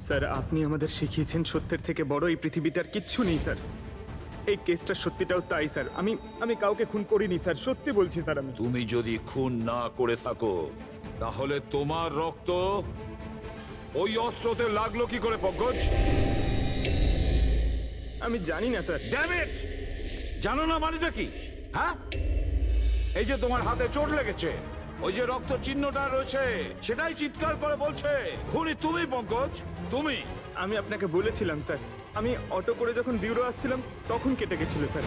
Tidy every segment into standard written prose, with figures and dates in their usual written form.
Sir আপনি আমাদের শিখিয়েছেন সত্যের থেকে বড় এই পৃথিবীতে আর কিচ্ছু নেই স্যার। এই কেসটার সত্যিটাও তাই স্যার। আমি কাউকে খুন করিনি স্যার, সত্যি বলছি স্যার। তুমি যদি খুন না করে থাকো তাহলে তোমার রক্ত ওই অস্ত্রতে লাগলো কি করে পঙ্কজ? আমি জানি না স্যার। Damn it! জানো না মানেটা কি? হ্যাঁ, এই যে তোমার হাতে চোট লেগেছে, ওই যে রক্ত চিহ্নটা রয়েছে, সেটাই চিৎকার করে বলছে খুনি তুমি পঙ্কজ, তুমি। আমি আপনাকে বলেছিলাম স্যার, আমি অটো করে যখন বিউরো আসছিলাম তখন কেটে গেছিল স্যার।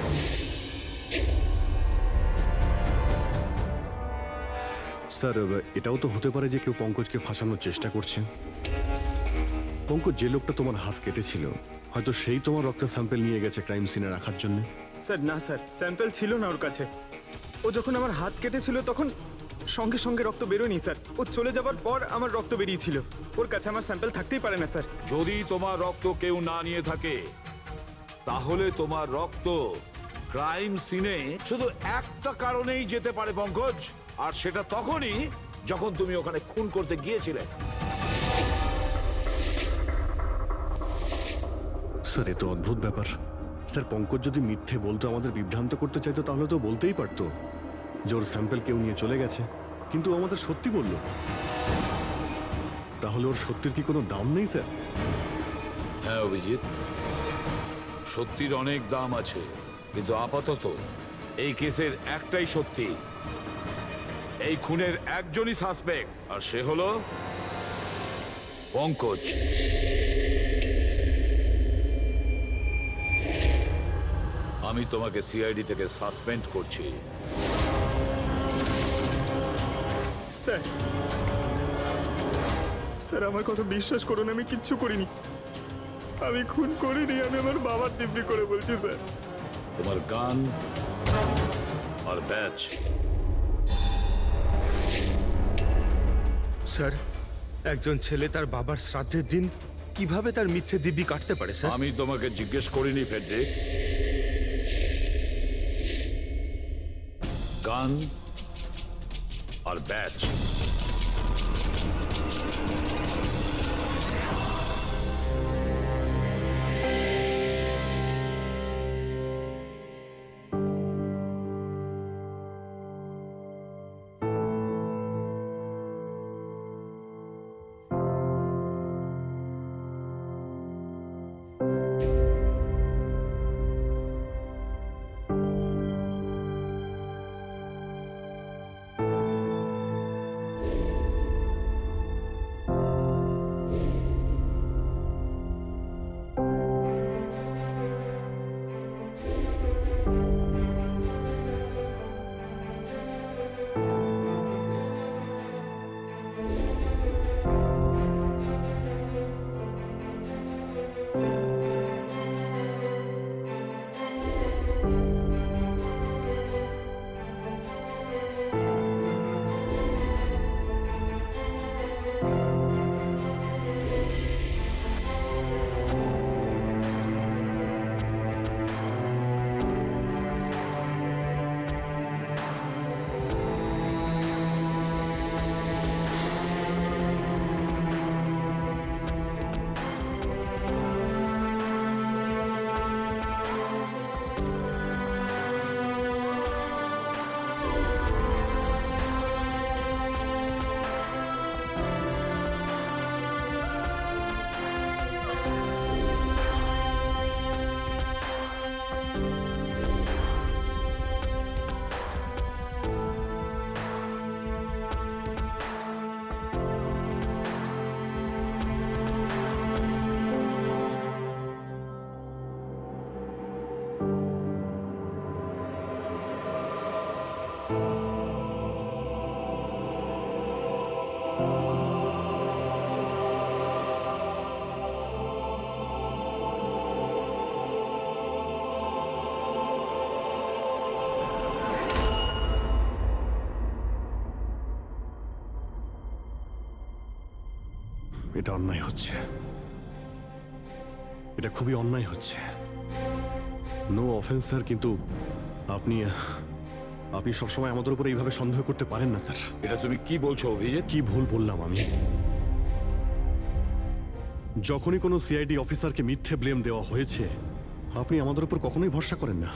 স্যার এটাও তো হতে পারে যে কেউ পঙ্কজকে ফাঁসানোর চেষ্টা করছে। পঙ্কজ, যে লোকটা তোমার হাত কেটেছিল হয়তো সেই তোমার রক্তের স্যাম্পল নিয়ে গেছে ক্রাইম সিনে রাখার জন্য। স্যার না স্যার, স্যাম্পল ছিল না ওর কাছে। ও যখন আমার হাত কেটেছিল তখন সঙ্গে সঙ্গে রক্ত বেরোয়নি স্যার। ও চলে যাবার পর আমার রক্ত বেরিয়েছিল। ওর কাছে আমার স্যাম্পল থাকতেই পারে না স্যার। যদি তোমার রক্ত কেউ না নিয়ে থাকে তাহলে তোমার রক্ত ক্রাইম সিনে শুধু একটা কারণেই যেতে পারে পঙ্কজ, আর সেটা তখনই যখন তুমি ওখানে খুন করতে গিয়েছিলে। স্যার এ তো অদ্ভুত ব্যাপার। স্যার পঙ্কজ যদি মিথ্যে বলতো, আমাদের বিভ্রান্ত করতে চাইতো, তাহলে তো বলতেই পারতো যে ওর স্যাম্পল কেউ নিয়ে চলে গেছে, কিন্তু ও আমাদের সত্যি বলল। তাহলে ওর সত্যির কি কোনো দাম নেই স্যার? হ্যাঁ অভিজিৎ, সত্যির অনেক দাম আছে, কিন্তু আপাতত এই কেসের একটাই সত্যি, এই খুনের একজনই সাসপেক্ট, আর সে হলো পঙ্কজ। আমি তোমাকে সিআইডি থেকে সাসপেন্ড করছি। স্যার স্যার আমার কথা বিশ্বাস করুন, আমি কিচ্ছু করিনি। আমি খুন করিনি, আমি আমার বাবার দিব্যি করে বলছি স্যার। তোমার গান আর ব্যাচ। স্যার, একজন ছেলে তার বাবার শ্রাদ্ধের দিন কিভাবে তার মিথ্যে দিব্যি কাটতে পারে স্যার? আমি তোমাকে জিজ্ঞেস করিনি ফেডরিক। গান আর ব্যাচ। এটা অন্যায় হচ্ছে, এটা খুবই অন্যায় হচ্ছে। নো অফেন্স স্যার, কিন্তু আপনি আপনি সবসময় আমাদের উপরে এইভাবে সন্দেহ করতে পারেন না স্যার। এটা তুমি কি বলছো অভিজিৎ? কি ভুল বললাম আমি? যখনই কোনো সিআইডি অফিসারকে মিথ্যে ব্লেম দেওয়া হয়েছে আপনি আমাদের উপর কখনোই ভরসা করেন না।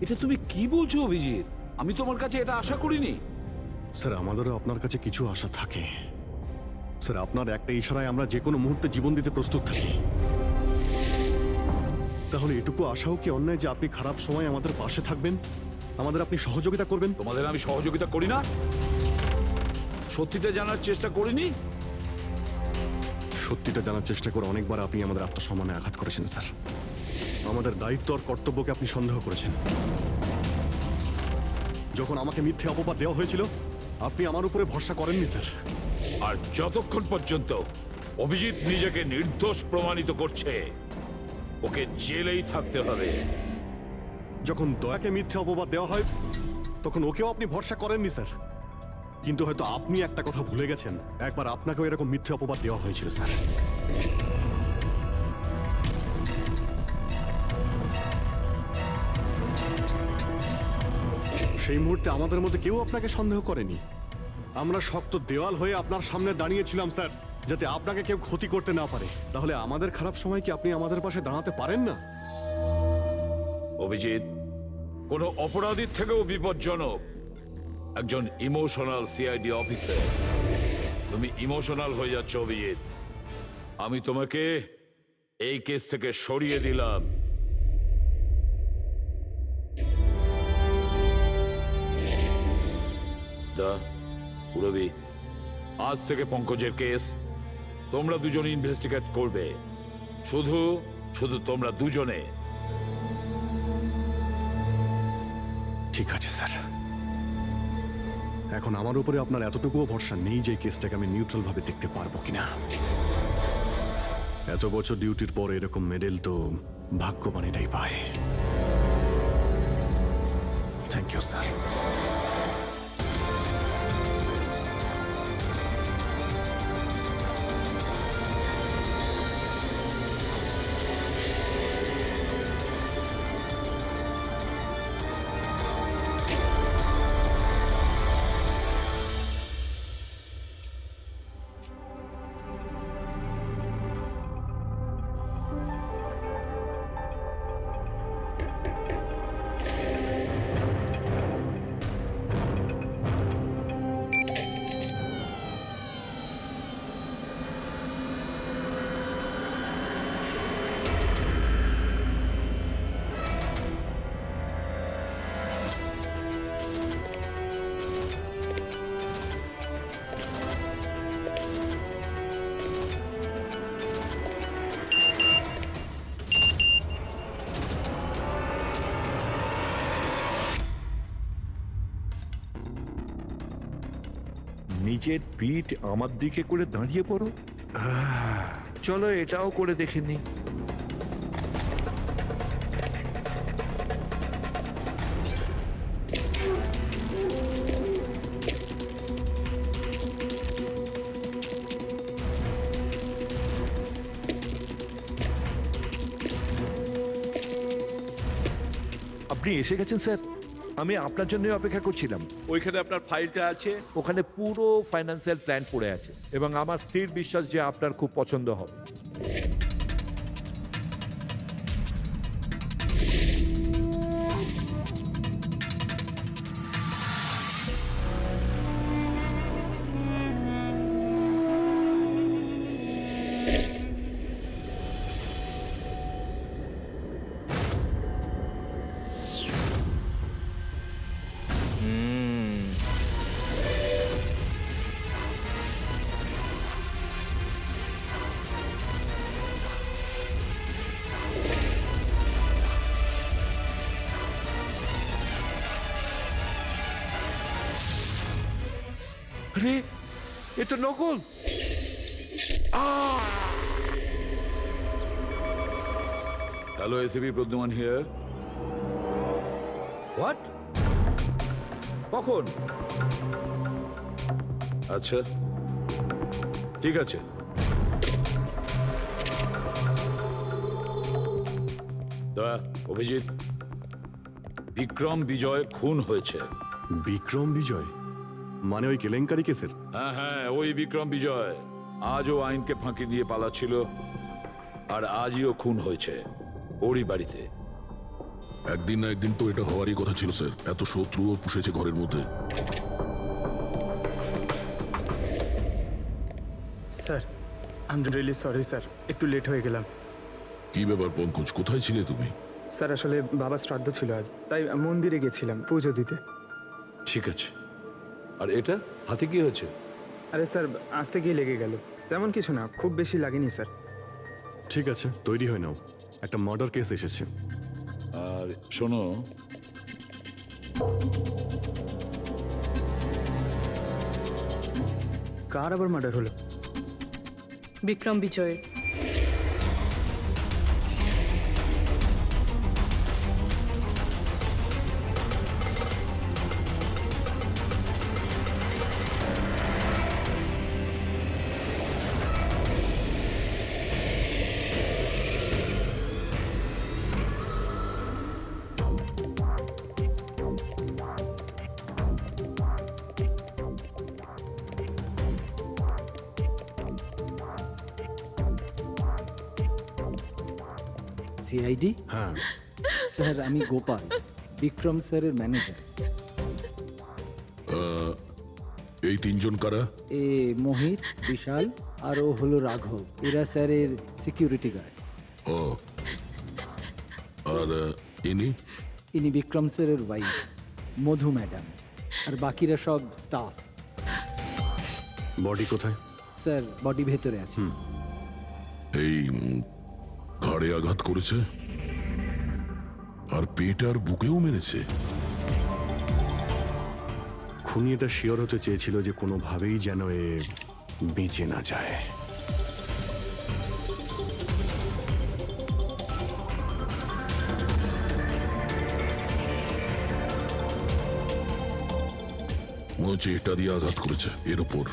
এটা তুমি কি বলছো অভিজিৎ? আমি তোমার কাছে এটা আশা করিনি। স্যার আমাদেরও আপনার কাছে কিছু আশা থাকে স্যার। আপনার একটা ইশারায় আমরা যে কোনো মুহূর্তে জীবন দিতে প্রস্তুত থাকি। তাহলে এটুকু আশাও কি অন্যায় যে আপনি খারাপ সময় আমাদের পাশে থাকবেন, আমাদের আপনি সহযোগিতা করবেন? তোমাদের আমি সহযোগিতা করি না? সত্যিটা জানার চেষ্টা করিনি? সত্যিটা জানার চেষ্টা করে অনেকবার আপনি আমাদের আত্মসম্মানে আঘাত করেছেন স্যার। আমাদের দায়িত্ব আর কর্তব্যকে আপনি সন্দেহ করেছেন। যখন আমাকে মিথ্যে অপবাদ দেওয়া হয়েছিল আপনি আমার উপরে ভরসা করেননি স্যার। আর যতক্ষণ পর্যন্ত অভিজিৎ নিজেকে নির্দোষ প্রমাণিত করছে ওকে জেলেই থাকতে হবে। যখন দয়াকে মিথ্যে অপবাদ দেওয়া হয় তখন ওকেও আপনি ভরসা করেননি স্যার। কিন্তু হয়তো আপনি একটা কথা ভুলে গেছেন, একবার আপনাকেও এরকম মিথ্যে অপবাদ দেওয়া হয়েছিল স্যার। সেই মুহূর্তে আমাদের মধ্যে কেউ আপনাকে সন্দেহ করেনি। আমরা শক্ত দেওয়াল হয়ে আপনার সামনে দাঁড়িয়েছিলাম স্যার, যাতে আপনাকে কেউ ক্ষতি করতে না পারে। তাহলে আমাদের খারাপ সময় কি আপনি আমাদের পাশে দাঁড়াতে পারেন না? অভিজিৎ কোনো অপরাধীর থেকেও বিপজ্জনক একজন ইমোশনাল সিআইডি অফিসার। তুমি ইমোশনাল হয়ে যাচ্ছ অভিজিৎ। আমি তোমাকে এই কেস থেকে সরিয়ে দিলাম। পুরবি, আজ থেকে পঙ্কজের কেস তোমরা দুজন ইনভেস্টিগেট করবে। শুধু শুধু তোমরা দুজনে। ঠিক আছে স্যার। এখন আমার উপরে আপনার এতটুকুও ভরসা নেই যে এই কেসটাকে আমি নিউট্রাল ভাবে দেখতে পারবো কিনা। এত বছর ডিউটির পর এরকম মেডেল তো ভাগ্যবানেরাই পায়। Thank you sir. নিজের পিঠ আমার দিকে করে দাঁড়িয়ে পড়ো। চলো এটাও করে দেখে নি। আপনি এসে গেছেন স্যার। আমি আপনার জন্য অপেক্ষা করছিলাম। ওইখানে আপনার ফাইলটা আছে, ওখানে পুরো ফাইন্যান্সিয়াল প্ল্যান পড়ে আছে এবং আমার স্থির বিশ্বাস যে আপনার খুব পছন্দ হবে। আরে এ তো নকল। Hello ACP Pradyuman here. What? কখন? আচ্ছা ঠিক আছে। অভিজিৎ, বিক্রম বিজয় খুন হয়েছে। বিক্রম বিজয় মানে ওই কেলেঙ্কারি কেসের? হ্যাঁ হ্যাঁ, ওই বিক্রম বিজয়। আজও আইনকে ফাঁকি দিয়ে পালাচ্ছিল, আর আজও খুন হয়েছে ওরই বাড়িতে। একদিন না একদিন তো এটা হওয়ারই কথা ছিল স্যার। এত শত্রুও পুষেছে ঘরের মধ্যে। Sir I am really sorry sir, একটু লেট হয়ে গেলাম। কি ব্যাপার পঙ্কজ, কোথায় ছিলে তুমি? স্যার আসলে বাবার শ্রাদ্ধ ছিল আজ, তাই মন্দিরে গেছিলাম পুজো দিতে। ঠিক আছে, আর এটা হাতে কি হয়েছে? আরে স্যার আসতে গিয়ে লেগে গেল, তেমন কিছু না, খুব বেশি লাগেনি স্যার। ঠিক আছে, তৈরি হয়ে নাও, একটা মার্ডার কেস এসেছে। আর শোনো, কার আবার মার্ডার হলো? বিক্রম বিজয়ের। সিআইডি হ্যাঁ, স্যার, আমি গোপাল, বিক্রম স্যারের ম্যানেজার। এই তিনজন কারা? এ মোহিত, বিশাল আর ও হলো রাঘব। এরা স্যারের সিকিউরিটি গার্ডস। ও, আর ইনি? ইনি বিক্রম স্যারের ওয়াইফ মধু ম্যাডাম, আর বাকিরা সব স্টাফ। বডি কোথায়? স্যার বডি ভেতরে আছে। এই ঘাড়ে আঘাত করেছে আর পেট আর বুকেও মেরেছে। খুনি এটা শিওর হতে চেয়েছিল যে কোনোভাবেই যেন এ বেঁচে না যায়। মনে হচ্ছে এটা দিয়ে আঘাত করেছে এর ওপর।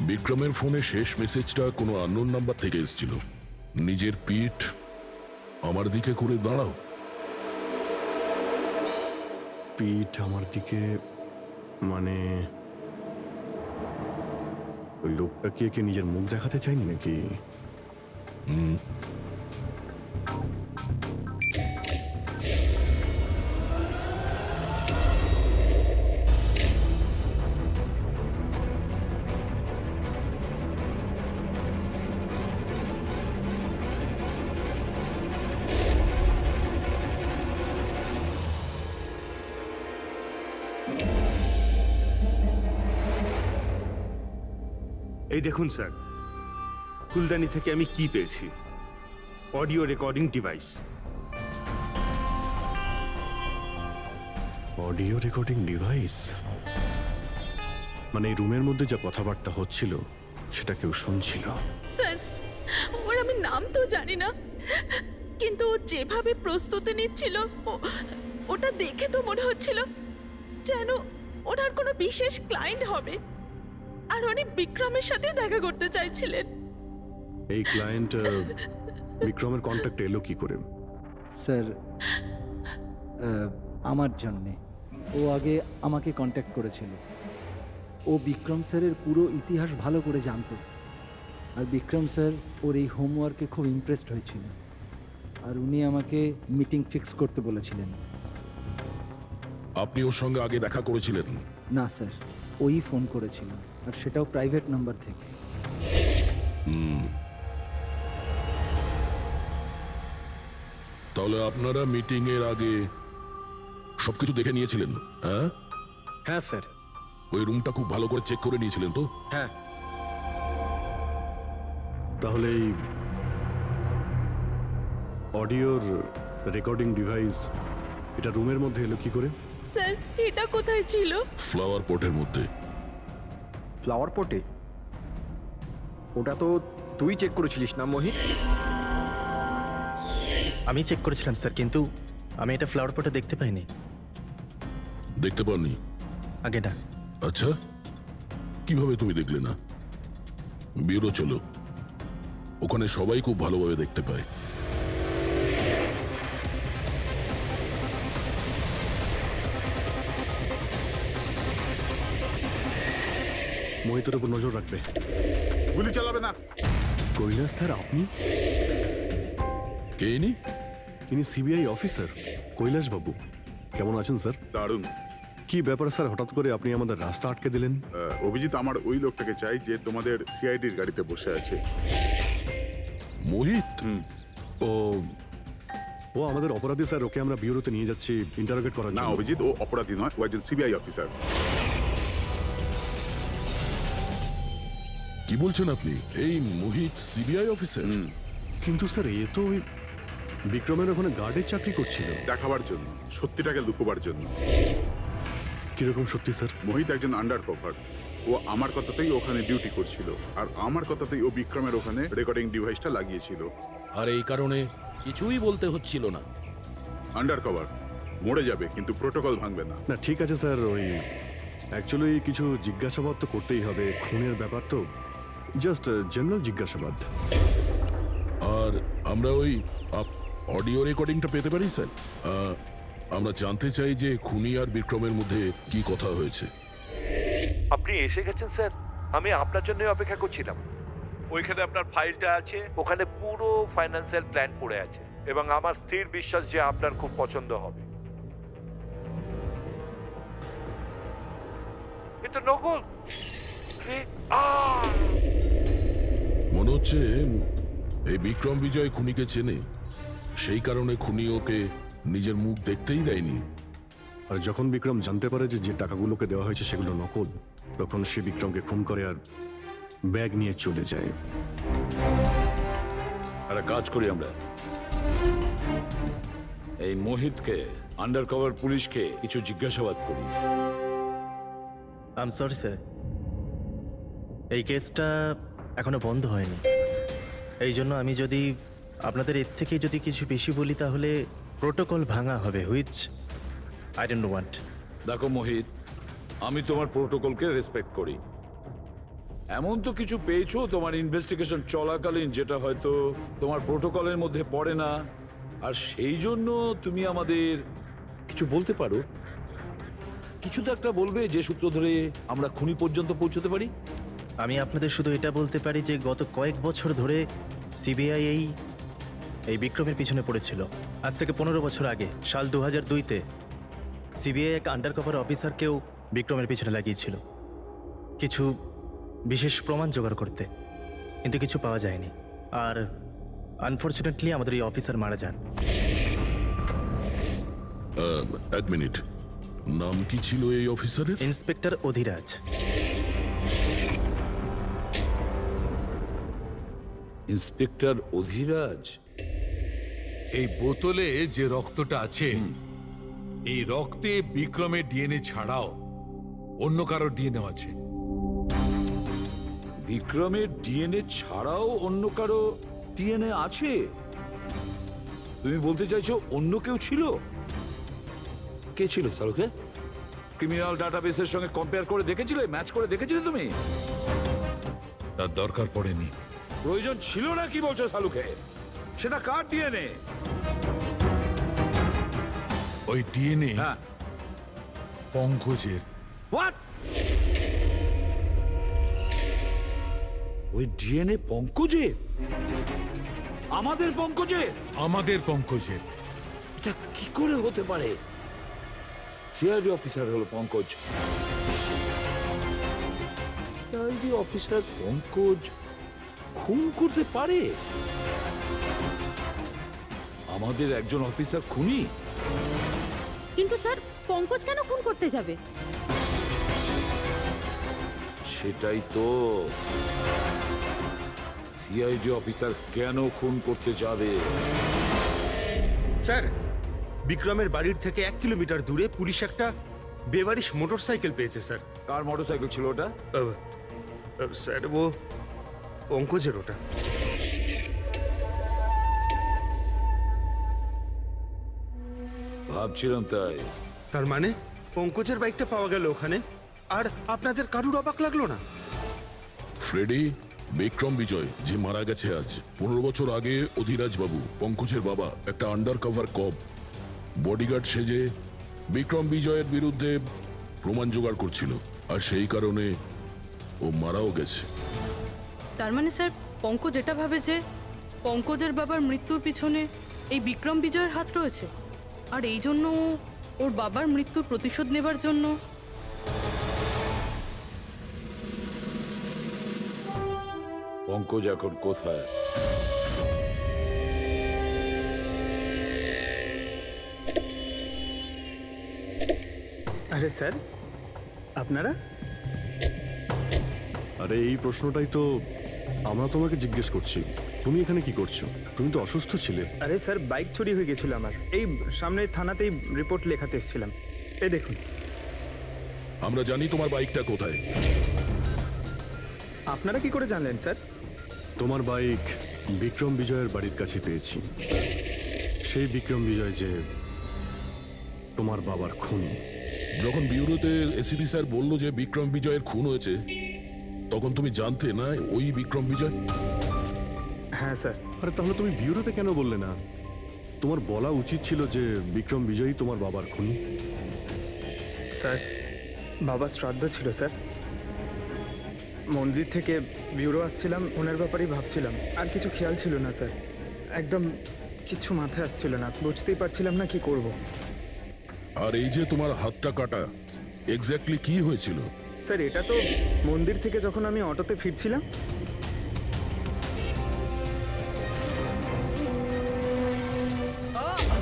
বিক্রমের ফোনে শেষ মেসেজটা কোনো আননোন নাম্বার থেকে এসেছিল। নিজের পিঠ আমার দিকে করে দাঁড়াও। পিঠ আমার দিকে মানে ওই লোকটা কি একে নিজের মুখ দেখাতে চাইনি নাকি? এই দেখুন স্যার, ফুলদানি থেকে আমি কি পেয়েছি। Audio recording device. Audio recording device মানে এই রুমের মধ্যে যা কথাবার্তা হচ্ছিল সেটা কেউ শুনছিল। স্যার, ওর আমি নাম তো জানি না, কিন্তু ও যেভাবে প্রস্তুতি নিচ্ছিল ওটা দেখে তো মনে হচ্ছিল যেন ওনার কোনো বিশেষ ক্লায়েন্ট হবে, আর উনি বিক্রমের সাথে দেখা করতে চাইছিলেন। এই ক্লায়েন্ট বিক্রমের কন্ট্যাক্ট এলো কি করে? স্যার আমার জন্যে ও আগে আমাকে কন্ট্যাক্ট করেছিল। ও বিক্রম স্যারের পুরো ইতিহাস ভালো করে জানতো, আর বিক্রম স্যার ওর এই হোমওয়ার্কে খুব ইমপ্রেসড হয়েছিল, আর উনি আমাকে মিটিং ফিক্স করতে বলেছিলেন। আপনি ওর সঙ্গে আগে দেখা করেছিলেন? না স্যার, ওই ফোন করেছিল, আর সেটাও প্রাইভেট নাম্বার থেকে। তাহলে আপনারা মিটিং এর আগে সবকিছু দেখে নিয়েছিলেন? হ্যাঁ হ্যাঁ স্যার। ওই রুমটা খুব ভালো করে চেক করে নিয়েছিলেন তো? হ্যাঁ। তাহলে এই অডিওর রেকর্ডিং ডিভাইস এটা রুমের মধ্যে এলো কি করে? স্যার, এটা কোথায় ছিল? ফ্লাওয়ার পটের মধ্যে। ফ্লাওয়ার পটে? ওটা তো তুই চেক করেছিলিস না মোহিত? আমি চেক করেছিলাম স্যার, কিন্তু আমি এটা ফ্লাওয়ার পটে দেখতে পাইনি। দেখতে পাননি? আগে না। আচ্ছা, কিভাবে তুমি দেখলে না? ব্যুরো চলো। ওখানে সবাই খুব ভালোভাবে দেখতে পায়। মোহিতের উপর নজর রাখবে। গুলি চালাবে না। কৈলাস স্যার, আপনি? কে ইনি? ইনি সিবিআই অফিসার কৈলাস বাবু। কেমন আছেন স্যার? দারুণ। কি ব্যাপার স্যার, হঠাৎ করে আপনি আমাদের রাস্তা আটকে দিলেন? অভিজিৎ আমার ওই লোকটাকে চাই যে তোমাদের সিআইডির গাড়িতে বসে আছে। মোহিত? ও ও আমাদের অপরাধী স্যার, ওকে আমরা বিউরোতে নিয়ে যাচ্ছি ইন্টারোগেট করার না জন্য। অভিজিৎ, ও অপরাধী নয়, ও একজন সিবিআই অফিসার। কি বলছেন আপনি? এই মোহিত সিবিআই অফিসার? কিন্তু স্যার এ তো ওই বিক্রমের ওখানে গার্ডের চাকরি করছিল। দেখাবার জন্য, সত্যিটাকে লুকোবার জন্য। কিরকম সত্যি স্যার? মোহিত একজন আন্ডার কভার। ও আমার কথাতেই ওখানে ডিউটি করছিল, আর আমার কথাতেই ও বিক্রমের ওখানে রেকর্ডিং ডিভাইসটা লাগিয়েছিল। আর এই কারণে কিছুই বলতে হচ্ছিল না। আন্ডার কভার মরে যাবে কিন্তু প্রোটোকল ভাঙবে না। না ঠিক আছে স্যার, ওই অ্যাকচুয়ালি কিছু জিজ্ঞাসাবাদ তো করতেই হবে, খুনের ব্যাপার তো, জাস্ট জেনারেল জিজ্ঞাসাবাদ। আর আমরা ওই অডিও রেকর্ডিংটা পেতে পারি স্যার? আমরা জানতে চাই যে খুনি আর বিক্রমের মধ্যে কি কথা হয়েছে। আপনি এসে গেছেন স্যার, আমি আপনার জন্য অপেক্ষা করছিলাম। ওইখানে আপনার ফাইলটা আছে, ওখানে পুরো ফাইন্যান্সিয়াল প্ল্যান পড়ে আছে এবং আমার স্থির বিশ্বাস যে আপনার খুব পছন্দ হবে। এটা নকল। মনে হচ্ছে এই বিক্রম বিজয় খুনিকে চেনে, সেই কারণে খুনি ওকে নিজের মুখ দেখতেই দেয়নি। আর যখন বিক্রম জানতে পারে যে যে টাকাগুলোকে দেওয়া হয়েছে সেগুলো নকল, তখন সে বিক্রমকে খুন করে আর ব্যাগ নিয়ে চলে যায়। একটা কাজ করি আমরা, এই মোহিতকে, আন্ডার কভার পুলিশকে কিছু জিজ্ঞাসাবাদ করি। আই এম সরি স্যার, এই কেসটা এখনো বন্ধ হয়নি। এই জন্য আমি যদি আপনাদের এর থেকে যদি কিছু বেশি বলি তাহলে প্রোটোকল ভাঙা হবে, হুইচ আই ডোন্ট ওয়ান্ট। দেখো মোহিত, আমি তোমার প্রোটোকলকে রেসপেক্ট করি। এমন তো কিছু পেয়েছো তোমার ইনভেস্টিগেশন চলাকালীন যেটা হয়তো তোমার প্রোটোকলের মধ্যে পড়ে না, আর সেই জন্য তুমি আমাদের কিছু বলতে পারো। কিছু তো একটা বলবে যে সূত্র ধরে আমরা খুনি পর্যন্ত পৌঁছতে পারি। আমি আপনাদের শুধু এটা বলতে পারি যে গত কয়েক বছর ধরে সিবিআই এই বিক্রমের পিছনে পড়েছিল। আজ থেকে 15 বছর আগে, সাল 2002-তে সিবিআই এক আন্ডার কভার অফিসারকেও বিক্রমের পিছনে লাগিয়েছিল কিছু বিশেষ প্রমাণ জোগাড় করতে, কিন্তু কিছু পাওয়া যায়নি। আর আনফর্চুনেটলি আমাদের এই অফিসার মারা যান। এক মিনিট, নাম কি ছিল এই অফিসারের? ইন্সপেক্টর অধিরাজ। ইন্সপেক্টর অধিরাজ? এই বোতলে যে রক্তটা আছে, এই রক্তে বিক্রমের ডিএনএ ছাড়াও অন্য কারো ডিএনএ আছে। বিক্রমের ডিএনএ ছাড়াও অন্য কারো ডিএনএ আছে? তুমি বলতে চাইছো অন্য কেউ ছিল? কে ছিল সালুকে? ক্রিমিনাল ডাটাবেসের সঙ্গে কম্পেয়ার করে দেখেছিলে, ম্যাচ করে দেখেছিলে তুমি? তার দরকার পড়েনি। প্রয়োজন ছিল না কি বলছো সালুকে? সেটা কার ডিএনএ? ওই ডিএনএ হ্যাঁ, পঙ্কজের। হোয়াট? ওই ডিএনএ পঙ্কজের? আমাদের পঙ্কজের? আমাদের পঙ্কজের। এটা কি করে হতে পারে? সিআইডি অফিসার হলো পঙ্কজ। সিআইডি অফিসার পঙ্কজ খুন করতে পারে? আমাদের একজন অফিসার খুনি? কিন্তু স্যার, পঙ্কজ কেন খুন করতে যাবে? সেটাই তো, সিআইডি অফিসার কেন খুন করতে যাবে? স্যার, বিক্রমের বাড়ির থেকে 1 কিলোমিটার দূরে পুলিশ একটা বেবারিশ মোটরসাইকেল পেয়েছে স্যার। কার মোটরসাইকেল ছিল ওটা? স্যার ও পঙ্কজের ওটা। ভাবছিলাম তাই। তার মানে পঙ্কজের বাইকটা পাওয়া গেল ওখানে, আর আপনাদের কারুর অবাক লাগলো না? ফ্রেডি, বিক্রম বিজয় যে মারা গেছে আজ 15 বছর আগে অধিরাজ বাবু পঙ্কজের বাবা একটা আন্ডার কভার কপ বডিগার্ড সেজে বিক্রম বিজয়ের বিরুদ্ধে প্রমাণ জোগাড় করছিল, আর সেই কারণে ও মারাও গেছে। তার মানে স্যার পঙ্কজ এটা ভাবে যে পঙ্কজের বাবার মৃত্যুর পিছনে এই বিক্রম বিজয়ের হাত রয়েছে, আর এই জন্য ও ওর বাবার মৃত্যুর প্রতিশোধ নেবার জন্য। পঙ্কজ এখন কোথায়? আরে স্যার, আপনারা? আরে এই প্রশ্নটাই তো আমরা তোমাকে জিজ্ঞেস করছি। তুমি এখানে কি করছো? তুমি তো অসুস্থ ছিলে। আরে স্যার, বাইক চুরি হয়ে গেছিল আমার। এই সামনে থানাতেই রিপোর্ট লেখাতে এসেছিলাম। এই দেখুন। আমরা জানি তোমার বাইকটা কোথায়। আপনারা কি করে জানলেন স্যার? তোমার বাইক বিক্রম বিজয়ের বাড়ির কাছে পেয়েছি। সেই বিক্রম বিজয় যে তোমার বাবার খুনি। যখন বিউরোতে এসিপি স্যার বলল যে বিক্রম বিজয়ের খুন হয়েছে, তখন তুমি জানতে না ওই বিক্রম বিজয়? হ্যাঁ স্যার। আরে তাহলে তুমি বিউরোতে কেন বললে না? তোমার বলা উচিত ছিল যে বিক্রম বিজয়ই তোমার বাবার খুনি। স্যার, বাবার শ্রাদ্ধ ছিল স্যার। মন্দির থেকে বিউরো আসছিলাম, ওনার ব্যাপারেই ভাবছিলাম, আর কিছু খেয়াল ছিল না স্যার। একদম কিছু মাথায় আসছিল না, বুঝতেই পারছিলাম না কি করব। আর এই যে তোমার হাতটা কাটা, এক্স্যাক্টলি কি হয়েছিল? স্যার, এটা তো মন্দির থেকে যখন আমি অটোতে ফিরছিলাম।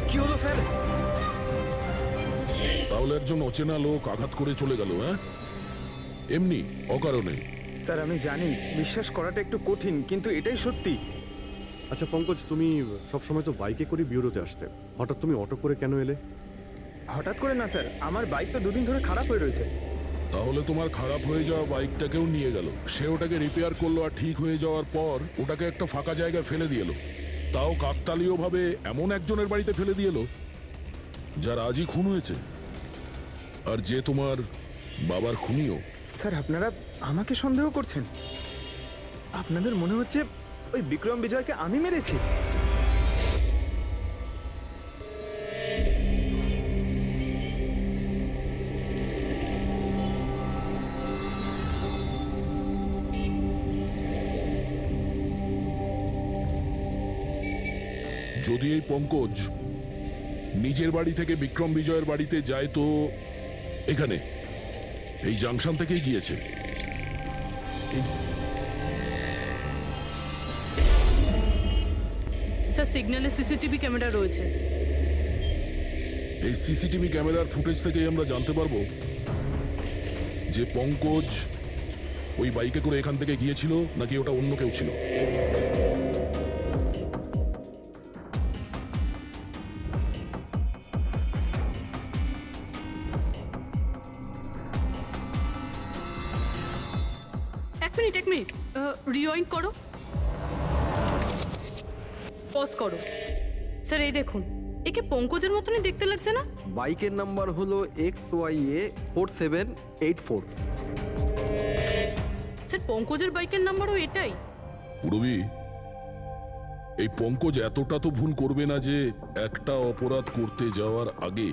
কি হলো স্যার? তাহলে একজন অচেনা লোক আঘাত করে চলে গেল, হ্যাঁ? এমনি অকারণে? স্যার, আমি জানি বিশ্বাস করাটা একটু কঠিন, কিন্তু এটাই সত্যি। আচ্ছা পঙ্কজ, তুমি সবসময় তো বাইকে করে বিউরোতে আসতে, হঠাৎ তুমি অটো করে কেন এলে? হঠাৎ করে না স্যার, আমার বাইক তো দুদিন ধরে খারাপ হয়ে রয়েছে। তাহলে তোমার খারাপ হয়ে যাওয়া বাইকটাকেও নিয়ে গেল, সে ওটাকে রিপেয়ার করলো, আর ঠিক হয়ে যাওয়ার পর ওটাকে একটা ফাঁকা জায়গায় ফেলে দিয়ে এলো, তাও কাকতালীয় ভাবে এমন একজনের বাড়িতে ফেলে দিয়ে এলো যার আজই খুন হয়েছে, আর যে তোমার বাবার খুনিও। স্যার, আপনারা আমাকে সন্দেহ করছেন? আপনাদের মনে হচ্ছে ওই বিক্রম বিজয়কে আমি মেরেছি? যদি এই পঙ্কজ নিজের বাড়ি থেকে বিক্রম বিজয়ের বাড়িতে যায়, তো এখানে এই জাংশন থেকেই গিয়েছে। স্যার, সিগন্যালে সিসিটিভি ক্যামেরা রয়েছে। এই সিসিটিভি ক্যামেরার ফুটেজ থেকেই আমরা জানতে পারবো যে পঙ্কজ ওই বাইকে করে এখান থেকে গিয়েছিল নাকি ওটা অন্য কেউ ছিল। এক মিনিট রিওয়াইন্ড করো, পজ করো। স্যার, এই দেখুন, একে পঙ্কজের মতনই দেখতে লাগছে না? বাইকের নাম্বার হলো XYA 4784। স্যার, পঙ্কজের বাইকের নাম্বারও এটাই। পুরবি, এই পঙ্কজ এতটা তো ভুল করবে না যে একটা অপরাধ করতে যাওয়ার আগে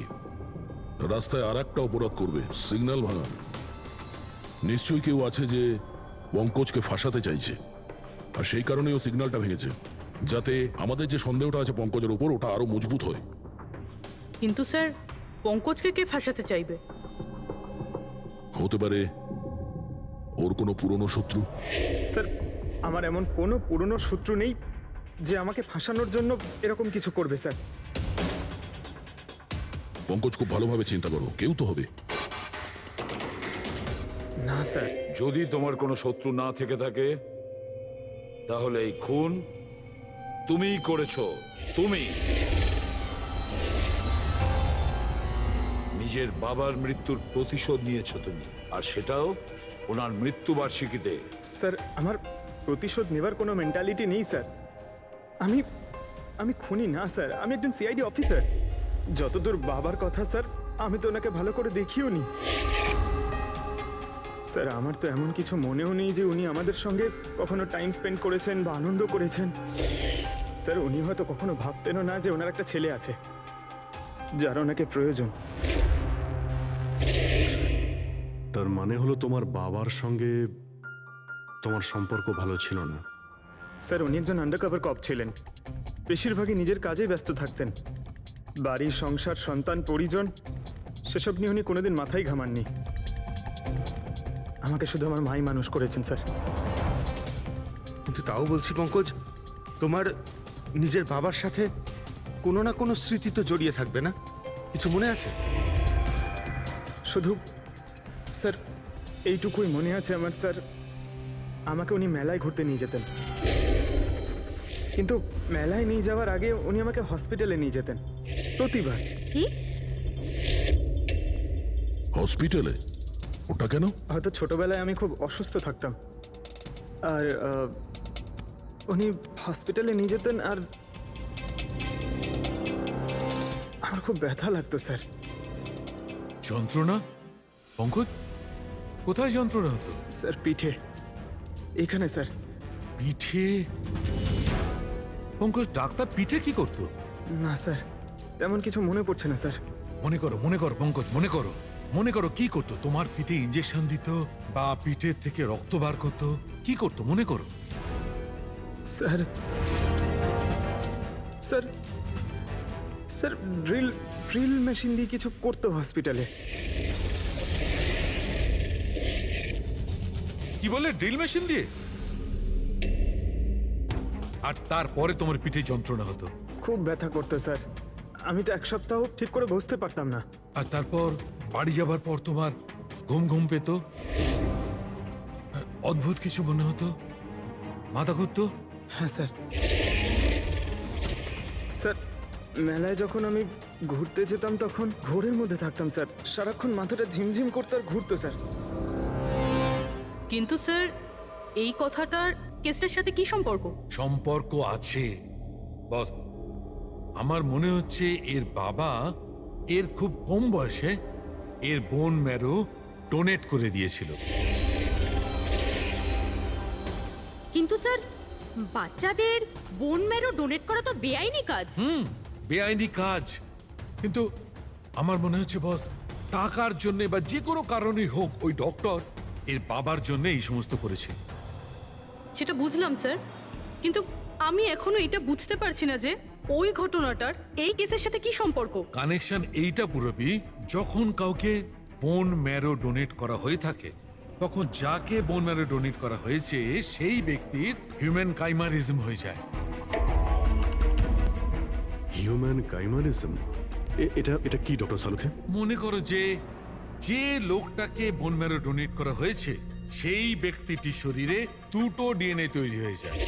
রাস্তায় আর একটা অপরাধ করবে, সিগন্যাল ভাঙা। নিশ্চয়ই কেউ আছে যে পঙ্কজকে ফাঁসাতে চাইছে, আর সেই কারণে ও সিগন্যালটা ভেঙেছে, যাতে আমাদের যে সন্দেহটা আছে পঙ্কজের উপর, ওটা আরো মজবুত হয়। কিন্তু স্যার, পঙ্কজকে কে ফাঁসাতে চাইবে? হতে পারে ওর কোনো পুরনো শত্রু। স্যার, আমার এমন কোনো পুরনো শত্রু নেই যে আমাকে ফাঁসানোর জন্য এরকম কিছু করবে স্যার। পঙ্কজ খুব ভালোভাবে চিন্তা করো, কেউ তো হবে। না স্যার। যদি তোমার কোনো শত্রু না থেকে থাকে, তাহলে এই খুন তুমিই করেছো। তুমি নিজের বাবার মৃত্যুর প্রতিশোধ নিয়েছো তুমি, আর সেটাও ওনার মৃত্যুবার্ষিকীতে। স্যার, আমার প্রতিশোধ নেবার কোনো মেন্টালিটি নেই স্যার। আমি খুনি না স্যার, আমি একজন সিআইডি অফিসার। যতদূর বাবার কথা স্যার, আমি তো ওনাকে ভালো করে দেখিও নি স্যার আমার তো এমন কিছু মনেও নেই যে উনি আমাদের সঙ্গে কখনো টাইম স্পেন্ড করেছেন বা আনন্দ করেছেন। স্যার উনি হয়তো কখনো ভাবতেনও না যে ওনার একটা ছেলে আছে যার ওনাকে প্রয়োজন। তার মানে হলো তোমার বাবার সঙ্গে তোমার সম্পর্ক ভালো ছিল না? স্যার উনি একজন আন্ডারকভার কপ ছিলেন, বেশিরভাগই নিজের কাজেই ব্যস্ত থাকতেন। বাড়ি, সংসার, সন্তান, পরিজন সেসব নিয়ে উনি কোনোদিন মাথায় ঘামাননি। আমাকে শুধু আমার মাই মানুষ করেছেন স্যার। কিন্তু তাও বলছি পঙ্কজ, তোমার নিজের বাবার সাথে কোনো না কোনো স্মৃতি তো জড়িয়ে থাকবে না? কিছু মনে আছে? শুধু স্যার এইটুকুই মনে আছে আমার স্যার, আমাকে উনি মেলায় ঘুরতে নিয়ে যেতেন, কিন্তু মেলায় নিয়ে যাওয়ার আগে উনি আমাকে হসপিটালে নিয়ে যেতেন প্রতিবার। কি? হসপিটালে? ওটা কেন? হয়তো ছোটবেলায় আমি খুব অসুস্থ থাকতাম, আর উনি হসপিটালে নিয়ে যেতেন, আর আমার খুব ব্যথা লাগতো স্যার। যন্ত্রণা? পঙ্কজ, কোথায় যন্ত্রণা হতো? স্যার পিঠে, এখানে স্যার। পিঠে? পঙ্কজ, ডাক্তার পিঠে কি করতো? না স্যার, তেমন কিছু মনে পড়ছে না স্যার। মনে করো পঙ্কজ, মনে করো কি করতো? তোমার পিঠে ইঞ্জেকশন দিত বা পিঠের থেকে রক্ত বার করতো? কি করতো মনে করো? Sir sir sir drill machine দিয়ে কিছু করতো হসপিটালে। কি বলে, ড্রিল মেশিন দিয়ে? আর তারপরে তোমার পিঠে যন্ত্রণা হতো? খুব ব্যথা করতো স্যার, আমি তো এক সপ্তাহ ঠিক করে বসতে পারতাম না। আর তারপর বাড়ি যাবার পর তোমার ঘুম পেত, অদ্ভুত কিছু মনে হতো, মাথা ঘুরতো? হ্যাঁ স্যার। স্যার মেলায় যখন আমি ঘুরতে যেতাম তখন ঘোরের মধ্যে থাকতাম স্যার, সারাক্ষণ মাথাটা ঝিমঝিম করতে আর ঘুরতো স্যার। কিন্তু স্যার এই কথাটার কেসটার সাথে কি সম্পর্ক? সম্পর্ক আছে বস। আমার মনে হচ্ছে এর বাবা এর খুব কম বয়সে এর বোন ম্যারো ডোনেট করে দিয়েছিল। কিন্তু স্যার বাচ্চাদের বোন ম্যারো ডোনেট করা তো বেআইনি কাজ। বেআইনি কাজ, কিন্তু আমার মনে হচ্ছে বস টাকার জন্য বা যে কোনো কারণেই হোক ওই ডক্টর এর বাবার জন্য এই সমস্ত করেছে। সেটা বুঝলাম স্যার, কিন্তু আমি এখনো এটা বুঝতে পারছি না যে ওই ঘটনাটার এই কেসের সাথে কি সম্পর্ক। কানেকশন এইটা পুরোপুরি, যখন কাউকে বোন ম্যারো ডোনেট করা হয়ে থাকে তখন যাকে বোন ম্যারো ডোনেট করা হয়েছে সেই ব্যক্তির হিউম্যান কাইমারিজম হয়ে যায়। হিউম্যান কাইমারিজম? এটা কি ডক্টর সালুখে? মনে করো যে লোকটাকে বোন ম্যারো ডোনেট করা হয়েছে সেই ব্যক্তিটির শরীরে দুটো ডিএনএ তৈরি হয়ে যায়।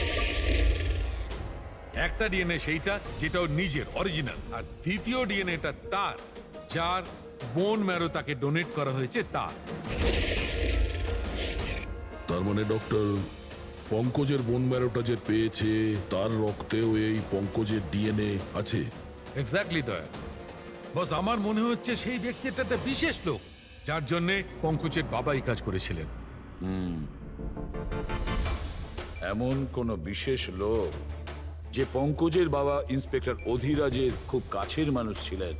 একটা ডিএনএ সেইটা যেটা ওর নিজের অরিজিনাল, আর দ্বিতীয় ডিএনএটা তার যার বোন ম্যারো তাকে ডোনেট করা হয়েছে তার। তার মানে ডক্টর, পঙ্কজের বোন ম্যারোটা যে পেয়েছে তার রক্তেও এই পঙ্কজের ডিএনএ আছে? এক্স্যাক্টলি দয়া বস, আমার মনে হচ্ছে সেই ব্যক্তিটা একটা বিশেষ লোক যার জন্য পঙ্কজের বাবা এই কাজ করেছিলেন। এমন কোন বিশেষ লোক যে পঙ্কজের বাবা ইন্সপেক্টর অধিরাজের খুব কাছের মানুষ ছিলেন,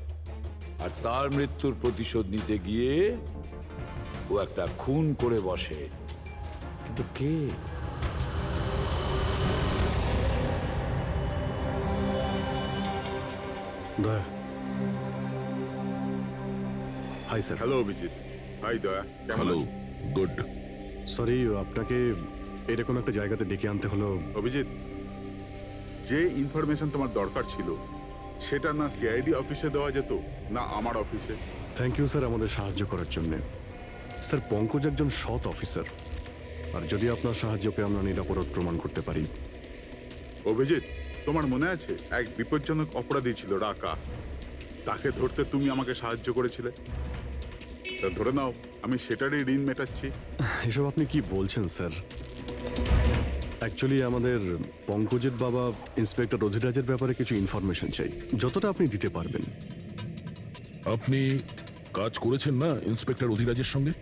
আর তার মৃত্যুর প্রতিশোধ নিতে গিয়ে ও একটা খুন করে বসে। কিন্তু কে? দয়া। Hi sir. Hello Abhijit. Hi Daya, কেমন হ্যালো, আছো? গুড। সরি আপনাকে এরকম একটা জায়গাতে ডেকে আনতে হলো। অভিজিৎ, যে ইনফরমেশন তোমার দরকার ছিল সেটা না সিআইডি অফিসে দেওয়া যেত না আমার অফিসে? থ্যাংক ইউ স্যার আমাদের সাহায্য করার জন্য। স্যার পঙ্কজ একজন সৎ অফিসার, আর যদি আপনার সাহায্যকে আমরা নিরাপরাধ প্রমাণ করতে পারি। অভিজিৎ, তোমার মনে আছে এক বিপজ্জনক অপরাধী ছিল রাকা, তাকে ধরতে তুমি আমাকে সাহায্য করেছিলে। তা ধরে নাও আমি সেটারই ঋণ মেটাচ্ছি। এসব আপনি কি বলছেন স্যার? অ্যাকচুয়ালি আমাদের পঙ্কজের বাবা ইন্সপেক্টর অধিরাজের ব্যাপারে কিছু ইনফরমেশন চাই, যতটা আপনি দিতে পারবেন। আপনি কাজ করেছেন না ইন্সপেক্টর অধিরাজের সঙ্গে?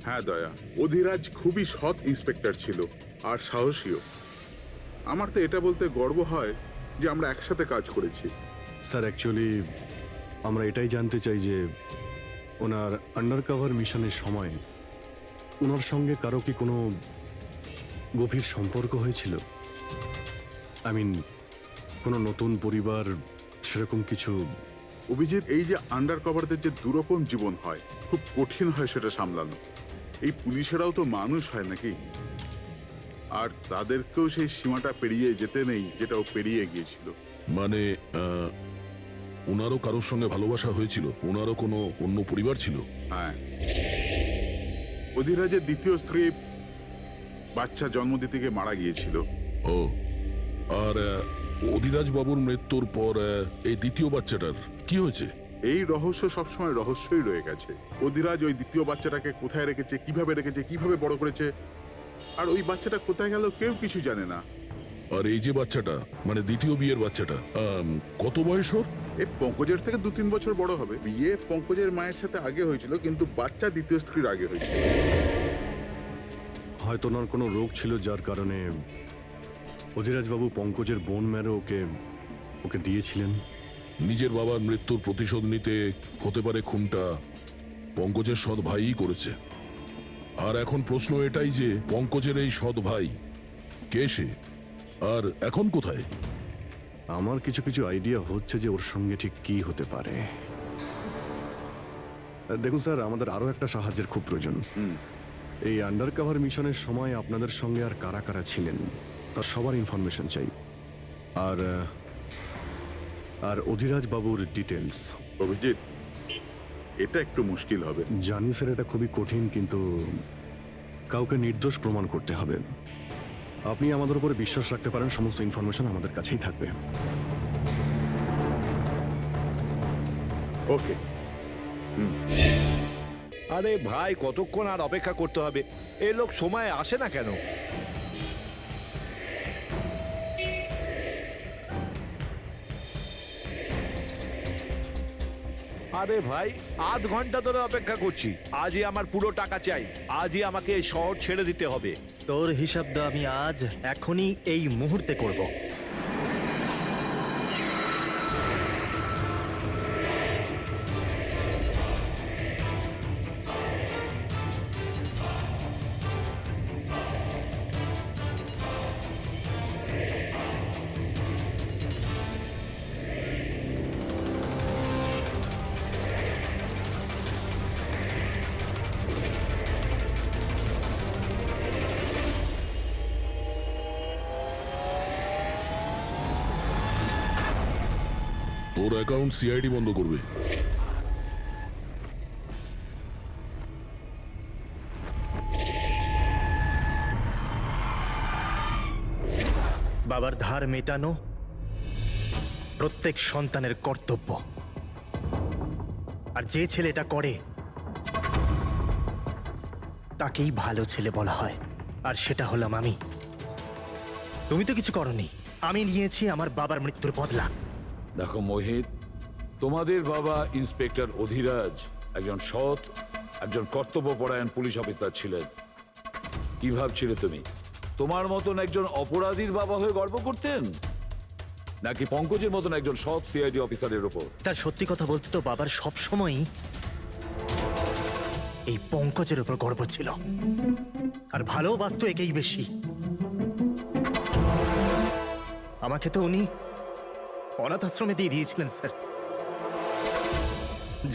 হ্যাঁ দয়া, অধিরাজ খুবই সৎ ইন্সপেক্টর ছিল আর সাহসীও। আমার তো এটা বলতে গর্ব হয় যে আমরা একসাথে কাজ করেছি। স্যার অ্যাকচুয়ালি আমরা এটাই জানতে চাই যে ওনার আন্ডারকভার মিশনের সময় ওনার সঙ্গে কারো কি কোনো গভীর সম্পর্ক হয়েছিল? আই মিন কোনো নতুন পরিবার সেরকম কিছু? অভিজিৎ, এই যে আন্ডার কভারদের যে দুরকম জীবন হয়, খুব কঠিন হয় সেটা সামলানো। এই পুলিশেরাও তো মানুষ হয় নাকি, আর তাদেরকেও সেই সীমাটা পেরিয়ে যেতে নেই যেটা ও পেরিয়ে গিয়েছিল। মানে ওনারও কারোর সঙ্গে ভালোবাসা হয়েছিল? ওনারও কোনো অন্য পরিবার ছিল? হ্যাঁ, অধিরাজের দ্বিতীয় স্ত্রী বাচ্চা জন্ম দিতে গিয়ে মারা গিয়েছিল। ও, আর অধিরাজ বাবুর মৃত্যুর পর এই দ্বিতীয় বাচ্চাটার কি হয়েছে? এই রহস্য সবসময় রহস্যই রয়ে গেছে। অধিরাজ ওই দ্বিতীয় বাচ্চাটাকে কোথায় রেখেছে, কিভাবে বড় করেছে, আর ওই বাচ্চাটা কোথায় গেল কেউ কিছু জানে না। আর এই যে বাচ্চাটা, মানে দ্বিতীয় বিয়ের বাচ্চাটা, কত বয়স ওর? এ পঙ্কজের থেকে 2-3 বছর বড় হবে। বিয়ে পঙ্কজের মায়ের সাথে আগে হয়েছিল, কিন্তু বাচ্চা দ্বিতীয় স্ত্রীর আগে হয়েছিল। হয়তো ওনার কোনো রোগ ছিল যার কারণে অধিরাজবাবু পঙ্কজের বোন ম্যারো ওকে দিয়েছিলেন। নিজের বাবার মৃত্যুর প্রতিশোধ নিতে হতে পারে খুনটা পঙ্কজের সৎ ভাইই করেছে। আর এখন প্রশ্ন এটাই যে পঙ্কজের এই সৎ ভাই কে সে, আর এখন কোথায়? আমার কিছু কিছু আইডিয়া হচ্ছে যে ওর সঙ্গে ঠিক কি হতে পারে। দেখুন স্যার, আমাদের আরো একটা সাহায্যের খুব প্রয়োজন। এই আন্ডারকভার মিশনের সময় আপনাদের সঙ্গে আর কারা কারা ছিলেন তার সবার ইনফরমেশন চাই, আর অধিরাজ বাবুর ডিটেলস। অভিজিৎ, এটা একটু মুশকিল হবে। জানি স্যার, এটা খুবই কঠিন, কিন্তু কাউকে নির্দোষ প্রমাণ করতে হবে। আপনি আমাদের উপরে বিশ্বাস রাখতে পারেন, সমস্ত ইনফরমেশন আমাদের কাছেই থাকবে। ওকে। আরে ভাই, কতক্ষণ আর অপেক্ষা করতে হবে? এ লোক সময় আসে না কেন? আরে ভাই, আধ ঘন্টা ধরে অপেক্ষা করছি। আজই আমার পুরো টাকা চাই। আজই আমাকে এই শহর ছেড়ে দিতে হবে। তোর হিসাব তো আমি আজ এখনই এই মুহূর্তে করব। তোর অ্যাকাউন্ট সিআইডি বন্ধ করবে। বাবার ধার মেটানো প্রত্যেক সন্তানের কর্তব্য, আর যে ছেলেটা করে তাকেই ভালো ছেলে বলা হয়, আর সেটা হলাম আমি। তুমি তো কিছু করনি, আমি নিয়েছি আমার বাবার মৃত্যুর বদলা। দেখো মোহিত, তোমাদের বাবা ইন্সপেক্টর অধিরাজ একজন সৎ, একজন কর্তব্যপরায়ণ পুলিশ অফিসার ছিলেন। কি ভাবছিলে তুমি তোমার মতন একজন অপরাধীর বাবা হয়ে গর্ব করতেন, নাকি পঙ্কজের মতন একজন সৎ সিআইডি অফিসারের উপর? তার সত্যি কথা বলতে তো বাবার সব সময়ই এই পঙ্কজের উপর গর্ব ছিল, আর ভালোবাসতো একেই বেশি। আমাকে তো উনি অনাথ আশ্রমে দিয়ে দিয়েছিলেন স্যার,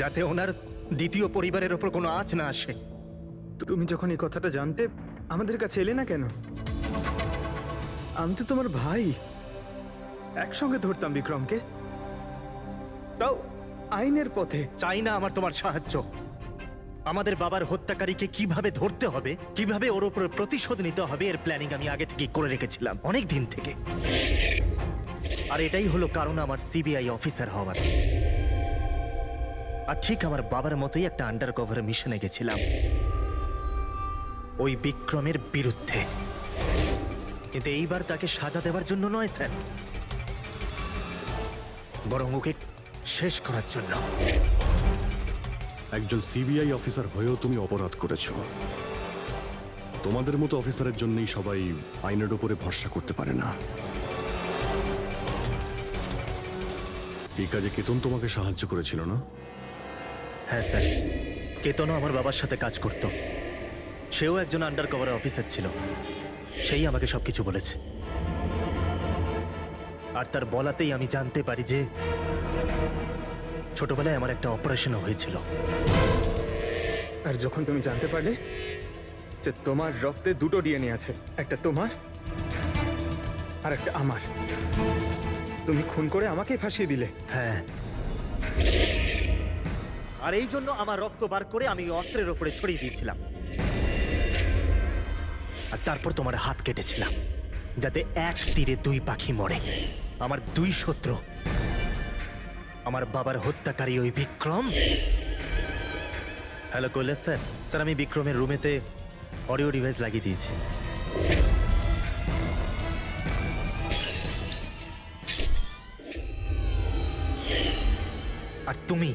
যাতে ওনার দ্বিতীয় পরিবারের ওপর কোনো আঁচ না আসে। তুমি যখন এই কথাটা জানতে আমাদের কাছে এলে না কেন? আমি তো তোমার ভাই, একসঙ্গে ধরতাম বিক্রমকে, তাও আইনের পথে। চাই না আমার তোমার সাহায্য। আমাদের বাবার হত্যাকারীকে কিভাবে ধরতে হবে, কিভাবে ওর উপর প্রতিশোধ নিতে হবে, এর প্ল্যানিং আমি আগে থেকে করে রেখেছিলাম, অনেক দিন থেকে। আর এটাই হলো কারণ আমার সিবিআই অফিসার হওয়ার। আর ঠিক আমার বাবার মতোই একটা আন্ডারকভার মিশনে গেছিলাম ওই বিক্রমের বিরুদ্ধে, কিন্তু এইবার তাকে সাজা দেওয়ার জন্য নয় স্যার, বরং ওকে শেষ করার জন্য। একজন সিবিআই অফিসার হয়েও তুমি অপরাধ করেছো। তোমাদের মতো অফিসারের জন্যই সবাই আইনের উপরে ভরসা করতে পারে না। এই কাজে কেতন তোমাকে সাহায্য করেছিল না? হ্যাঁ স্যার, কেতনও আমার বাবার সাথে কাজ করত। সেও একজন আন্ডার কভার অফিসার ছিল। সেই আমাকে সবকিছু বলেছে। আর তার বলাতেই আমি জানতে পারি যে ছোটবেলায় আমার একটা অপারেশনও হয়েছিল। আর যখন তুমি জানতে পারলে যে তোমার রক্তে দুটো ডিএনএ আছে, একটা তোমার আর একটা আমার, তুমি খুন করে আমাকেই ফাঁসিয়ে দিলে। হ্যাঁ, আর এই জন্য আমার রক্ত বার করে আমি অস্ত্রের ওপরে ছড়িয়ে দিয়েছিলাম। আর তারপর তোমার হাত কেটেছিলাম, যাতে এক তীরে দুই পাখি মরে। আমার দুই শত্রু, আমার বাবার হত্যাকারী ওই Vikram. Hello Kailash sir. Sir, আমি বিক্রমের রুমেতে অডিও ডিভাইস লাগিয়ে দিয়েছি। আর তুমি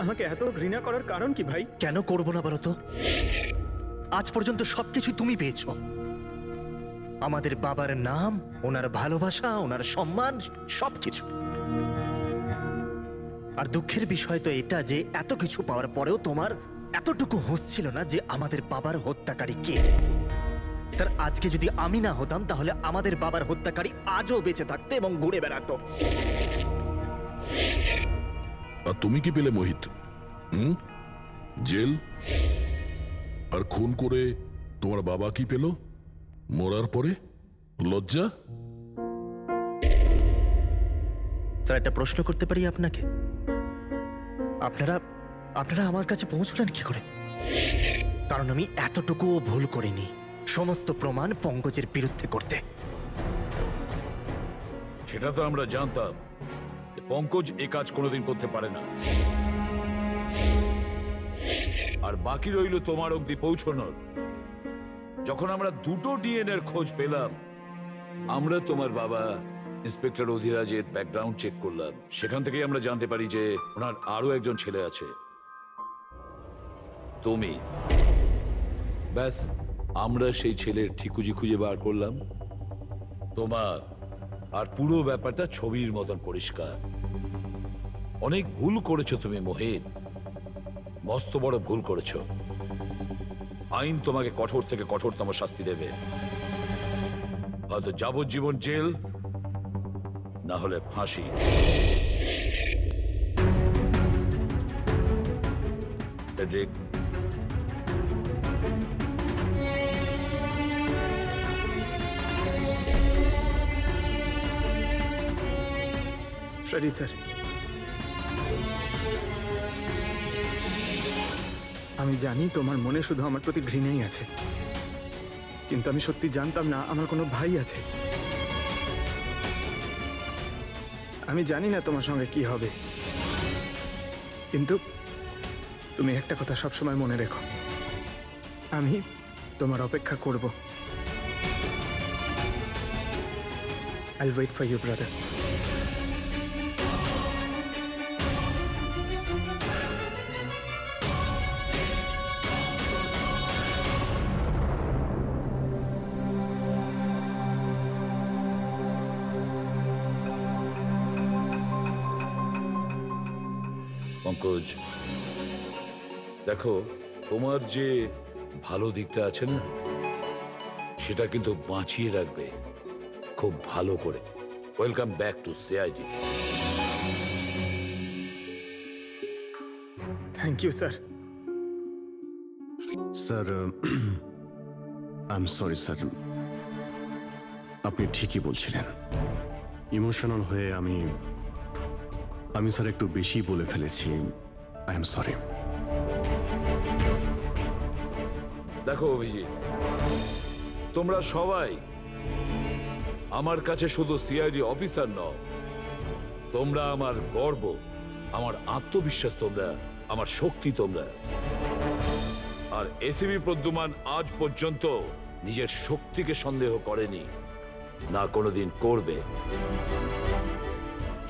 আমাকে এত ঘৃণা করার কারণ কি ভাই? কেন করবো না বলো তো? আজ পর্যন্ত সবকিছু তুমি পেয়েছো। আমাদের বাবার নাম, ওনার ভালোবাসা, ওনার সম্মান, সবকিছু। আর দুঃখের বিষয় তো এটা যে এত কিছু পাওয়ার পরেও তোমার এতটুকু হুঁশ ছিল না যে আমাদের বাবার হত্যাকারী কে। স্যার, আজকে যদি আমি না হতাম তাহলে আমাদের বাবার হত্যাকারী আজও বেঁচে থাকতো এবং ঘুরে বেড়াতো। আর তুমি কি পেলে মোহিত? জেল। আর খুন করে তোমার বাবা কি পেল মরার পরে? লজ্জা? স্যার, একটা প্রশ্ন করতে পারি আপনাকে? আপনারা আমার কাছে পৌঁছলেন কি করে? কারণ আমি এতটুকুও ভুল করিনি সমস্ত প্রমাণ পঙ্কজের বিরুদ্ধে করতে। সেটা তো আমরা জানতাম যে পঙ্কজ এ কাজ কোনোদিন করতে পারে না। আর বাকি রইল তোমার অবধি পৌঁছানোর। যখন আমরা দুটো ডিএনএর খোঁজ পেলাম, আমরা তোমার বাবা ইন্সপেক্টর অধিরাজের ব্যাকগ্রাউন্ড চেক করলাম। সেখান থেকেই আমরা জানতে পারি যে ওনার আরো একজন ছেলে আছে, তুমি। ব্যাস, আমরা সেই ছেলের ঠিকুজি খুঁজে বার করলাম। তোমার আর পুরো ব্যাপারটা ছবির মতন পরিষ্কার। অনেক ভুল করেছো তুমি মোহিত, মস্ত বড় ভুল করেছো। আইন তোমাকে কঠোর থেকে কঠোরতম শাস্তি দেবে। হয়তো যাবজ্জীবন জেল, না হলে ফাঁসি। ফ্রেডরিক, সরি স্যার, আমি জানি তোমার মনে শুধু আমার প্রতি ঘৃণাই আছে, কিন্তু আমি সত্যি জানতাম না আমার কোনো ভাই আছে। আমি জানি না তোমার সঙ্গে কি হবে, কিন্তু তুমি একটা কথা সবসময় মনে রেখো, আমি তোমার অপেক্ষা করব। I'll wait for you, brother. Pankaj, দেখো, তোমার যে ভালো দিকটা আছে না, সেটা কিন্তু বাঁচিয়ে রাখবে খুব ভালো করে। Welcome back to CID. Thank you sir. Sir, I am sorry sir, আপনি ঠিকই বলছিলেন। ইমোশনাল হয়ে আমি স্যার একটু বেশি বলে ফেলেছি। I am sorry. দেখো অভিজিৎ, তোমরা সবাই আমার কাছে শুধু সিআইডি অফিসার নও, তোমরা আমার গর্ব, আমার আত্মবিশ্বাস, তোমরা আমার শক্তি। তোমরা আর এসিবি প্রদ্যুমান আজ পর্যন্ত নিজের শক্তিকে সন্দেহ করেনি, না কোনোদিন করবে।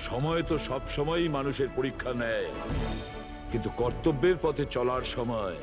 সময় তো সব সময়ই মানুষের পরীক্ষা নেয়, কিন্তু কর্তব্যের পথে চলার সময়